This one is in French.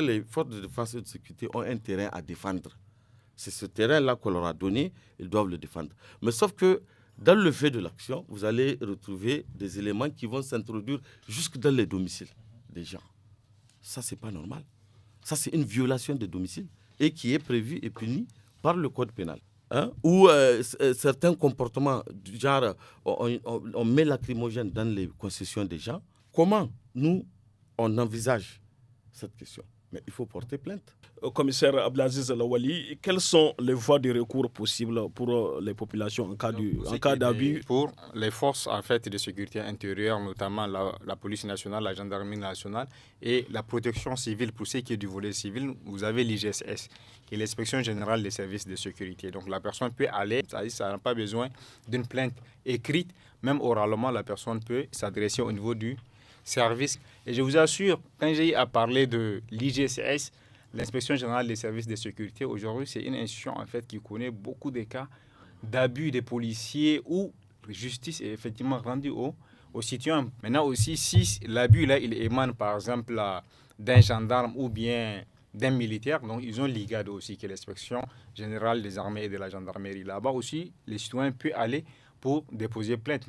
Les forces de défense et de sécurité ont un terrain à défendre. C'est ce terrain-là qu'on leur a donné, ils doivent le défendre. Mais sauf que dans le fait de l'action, vous allez retrouver des éléments qui vont s'introduire jusque dans les domiciles des gens. Ça, c'est pas normal. Ça, c'est une violation de domicile et qui est prévue et punie par le code pénal. Hein? Ou certains comportements du genre, on met lacrymogène dans les concessions des gens. Comment nous, on envisage cette question? Mais il faut porter plainte. Commissaire Abdelaziz Lawali, quelles sont les voies de recours possibles pour les populations en cas d'abus? Pour les forces en fait, de sécurité intérieure, notamment la police nationale, la gendarmerie nationale et la protection civile, pour ce qui est du volet civil, vous avez l'IGSS, qui est l'inspection générale des services de sécurité. Donc la personne peut aller, c'est-à-dire ça n'a pas besoin d'une plainte écrite, même oralement, la personne peut s'adresser au niveau du service. Et je vous assure, quand j'ai à parler de l'IGSS, l'inspection générale des services de sécurité, aujourd'hui, c'est une institution en fait, qui connaît beaucoup de cas d'abus des policiers où la justice est effectivement rendue aux citoyens. Maintenant aussi, si l'abus là, il émane par exemple d'un gendarme ou bien d'un militaire, donc ils ont l'IGAD aussi, qui est l'inspection générale des armées et de la gendarmerie. Là-bas aussi, les citoyens peuvent aller pour déposer plainte.